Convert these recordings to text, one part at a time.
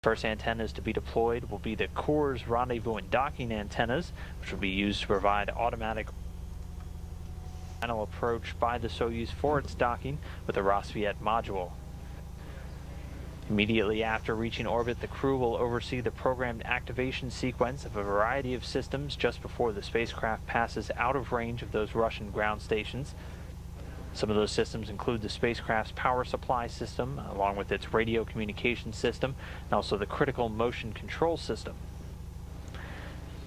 First antennas to be deployed will be the core's rendezvous and docking antennas, which will be used to provide automatic final approach by the Soyuz for its docking with the Rassvet module. Immediately after reaching orbit, the crew will oversee the programmed activation sequence of a variety of systems just before the spacecraft passes out of range of those Russian ground stations. Some of those systems include the spacecraft's power supply system, along with its radio communication system, and also the critical motion control system.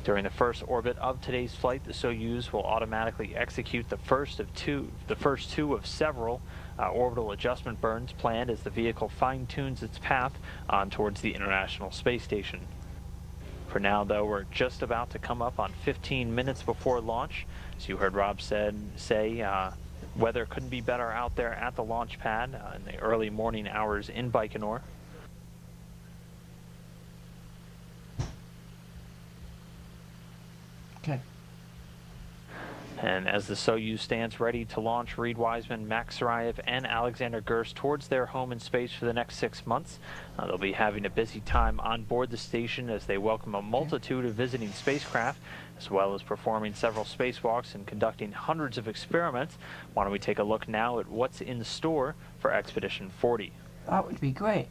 During the first orbit of today's flight, the Soyuz will automatically execute the first two of several orbital adjustment burns planned as the vehicle fine-tunes its path on towards the International Space Station. For now, though, we're just about to come up on 15 minutes before launch. As you heard Rob say, weather couldn't be better out there at the launch pad in the early morning hours in Baikonur. Okay. And as the Soyuz stands ready to launch Reed Wiseman, Max Sarayev, and Alexander Gerst towards their home in space for the next 6 months, they'll be having a busy time on board the station as they welcome a multitude of visiting spacecraft, as well as performing several spacewalks and conducting hundreds of experiments. Why don't we take a look now at what's in store for Expedition 40? That would be great.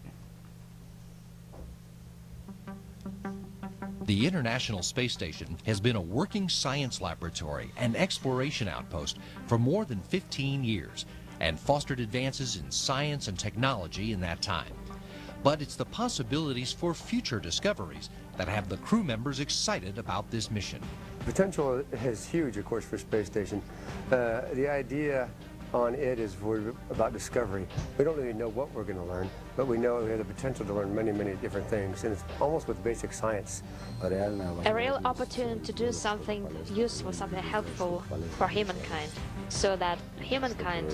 The International Space Station has been a working science laboratory and exploration outpost for more than 15 years and fostered advances in science and technology in that time. But it's the possibilities for future discoveries that have the crew members excited about this mission. Potential is huge, of course, for space station. The idea on it is about discovery. We don't really know what we're going to learn, but we know we have the potential to learn many, many different things, and it's almost with basic science. A real opportunity to do something useful, something helpful for humankind, so that humankind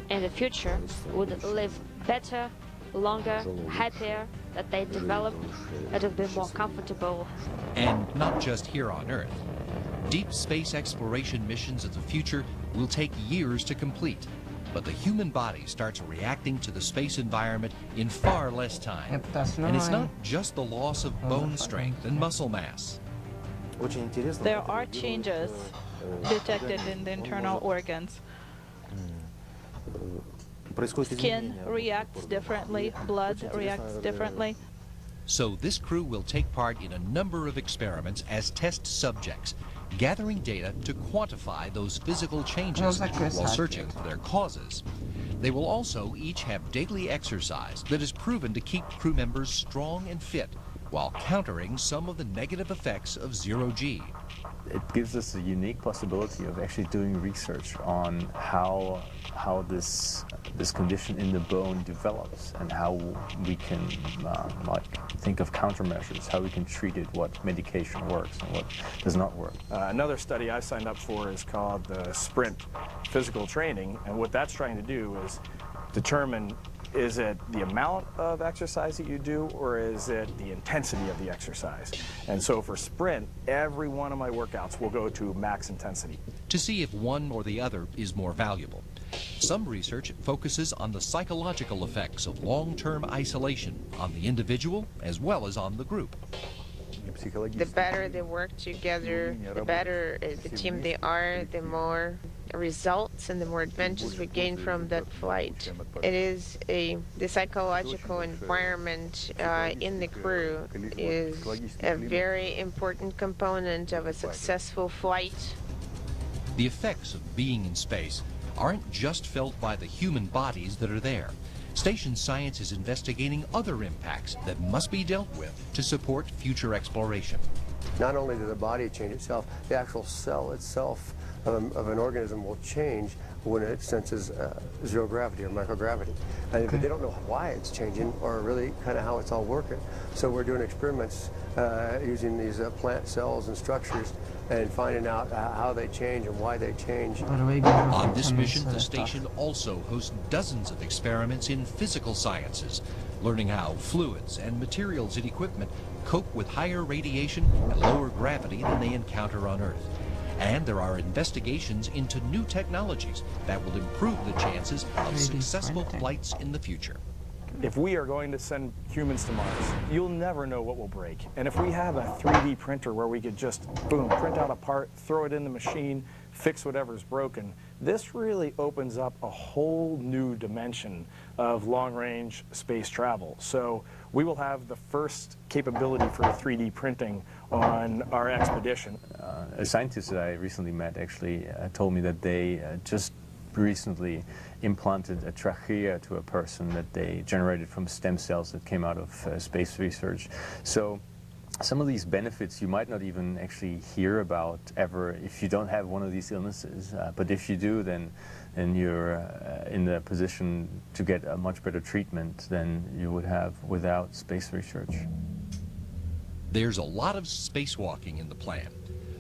in the future would live better, longer, happier, that they develop, that would be more comfortable. And not just here on Earth. Deep space exploration missions of the future will take years to complete, but the human body starts reacting to the space environment in far less time. Yep, that's and it's right. not just the loss of bone strength and muscle mass. There are changes detected in the internal organs. Skin reacts differently, blood reacts differently. So this crew will take part in a number of experiments as test subjects, gathering data to quantify those physical changes while searching for their causes. They will also each have daily exercise that is proven to keep crew members strong and fit while countering some of the negative effects of zero-G. It gives us a unique possibility of actually doing research on how this condition in the bone develops and how we can think of countermeasures, how we can treat it, what medication works and what does not work. Another study I signed up for is called the Sprint Physical Training, and what that's trying to do is determine, is it the amount of exercise that you do, or is it the intensity of the exercise? And so for Sprint, every one of my workouts will go to max intensity. To see if one or the other is more valuable. Some research focuses on the psychological effects of long-term isolation on the individual as well as on the group. The better they work together, the better the team they are, the more results and the more adventures we gain from that flight. It is the psychological environment in the crew is a very important component of a successful flight. The effects of being in space aren't just felt by the human bodies that are there. Station science is investigating other impacts that must be dealt with to support future exploration. Not only does the body change itself, the actual cell itself of an organism will change when it senses zero gravity or microgravity. But they don't know why it's changing or really kind of how it's all working. So we're doing experiments using these plant cells and structures and finding out how they change and why they change. On this mission, the station also hosts dozens of experiments in physical sciences, learning how fluids and materials and equipment cope with higher radiation and lower gravity than they encounter on Earth. And there are investigations into new technologies that will improve the chances of successful flights in the future. If we are going to send humans to Mars, you'll never know what will break. And if we have a 3D printer where we could just, boom, print out a part, throw it in the machine, fix whatever's broken, this really opens up a whole new dimension of long-range space travel. So we will have the first capability for 3D printing on our expedition. A scientist that I recently met actually told me that they just recently implanted a trachea to a person that they generated from stem cells that came out of space research. So some of these benefits you might not even actually hear about ever if you don't have one of these illnesses. But if you do, then you're in the position to get a much better treatment than you would have without space research. There's a lot of spacewalking in the plan.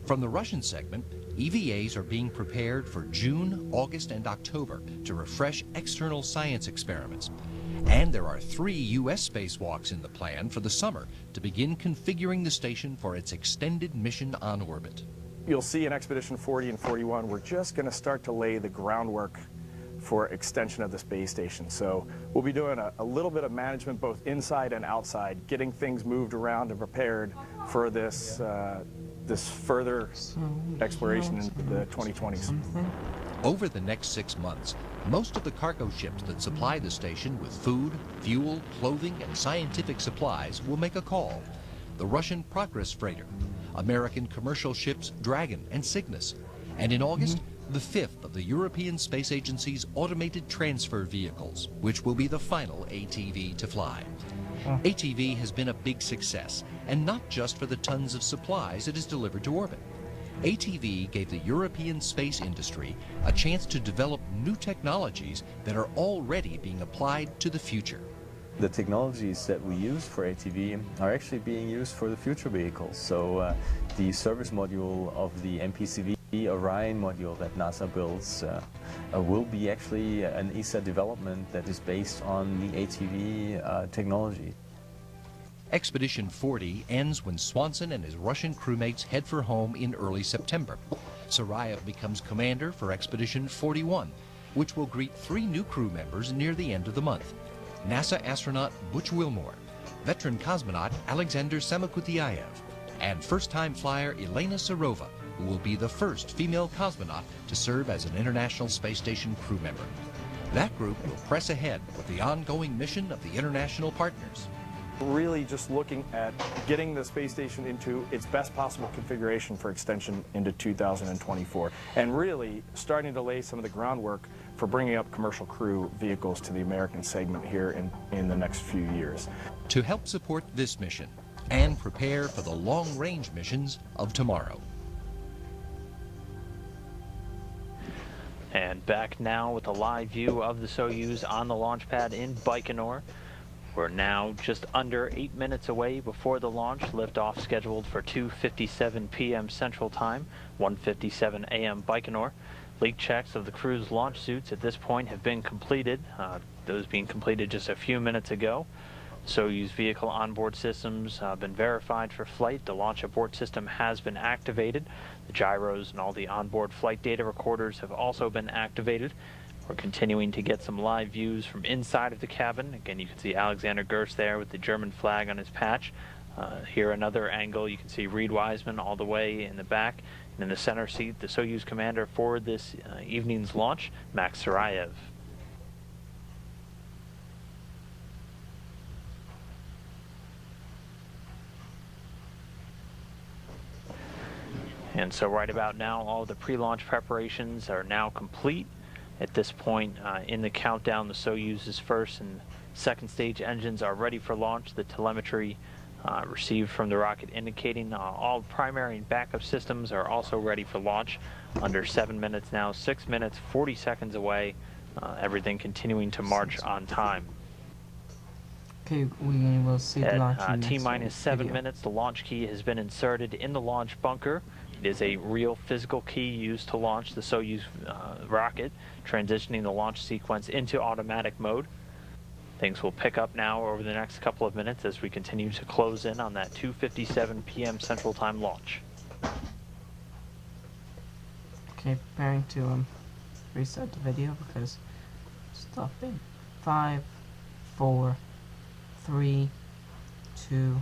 From the Russian segment, EVAs are being prepared for June, August, and October to refresh external science experiments. And there are 3 U.S. spacewalks in the plan for the summer to begin configuring the station for its extended mission on orbit. You'll see in Expedition 40 and 41, we're just going to start to lay the groundwork for extension of the space station. So we'll be doing a little bit of management both inside and outside, getting things moved around and prepared for this this further exploration in the 2020s. Over the next 6 months, most of the cargo ships that supply the station with food, fuel, clothing, and scientific supplies will make a call. The Russian Progress freighter, American commercial ships Dragon and Cygnus, and in August, the 5th of the European Space Agency's automated transfer vehicles, which will be the final ATV to fly. ATV has been a big success, and not just for the tons of supplies it has delivered to orbit. ATV gave the European space industry a chance to develop new technologies that are already being applied to the future. The technologies that we use for ATV are actually being used for the future vehicles. So the service module of the MPCV Orion module that NASA builds will be actually an ESA development that is based on the ATV technology. Expedition 40 ends when Swanson and his Russian crewmates head for home in early September. Sarayev becomes commander for Expedition 41, which will greet 3 new crew members near the end of the month. NASA astronaut Butch Wilmore, veteran cosmonaut Alexander Samokutyaev, and first-time flyer Elena Serova, who will be the first female cosmonaut to serve as an International Space Station crew member. That group will press ahead with the ongoing mission of the international partners. Really just looking at getting the space station into its best possible configuration for extension into 2024, and really starting to lay some of the groundwork for bringing up commercial crew vehicles to the American segment here in the next few years. To help support this mission and prepare for the long-range missions of tomorrow. And back now with a live view of the Soyuz on the launch pad in Baikonur. We're now just under 8 minutes away before the launch. Liftoff scheduled for 2:57 p.m. Central Time, 1:57 a.m. Baikonur. Leak checks of the crew's launch suits at this point have been completed, those being completed just a few minutes ago. Soyuz vehicle onboard systems have been verified for flight. The launch abort system has been activated. The gyros and all the onboard flight data recorders have also been activated. We're continuing to get some live views from inside of the cabin. Again, you can see Alexander Gerst there with the German flag on his patch. Here another angle, you can see Reed Wiseman all the way in the back. And in the center seat, the Soyuz commander for this evening's launch, Max Sarayev. And so right about now, all the pre-launch preparations are now complete. At this point in the countdown, the Soyuz's first and second stage engines are ready for launch. The telemetry received from the rocket indicating all primary and backup systems are also ready for launch. Under 7 minutes now, 6 minutes, 40 seconds away. Everything continuing to march on time. Okay, we will see the launch At T-minus 7 minutes, the launch key has been inserted in the launch bunker. It is a real physical key used to launch the Soyuz rocket, transitioning the launch sequence into automatic mode. Things will pick up now over the next couple of minutes as we continue to close in on that 2:57 p.m. Central Time launch. Okay, preparing to reset the video because stop in 5, 4, 3, 2,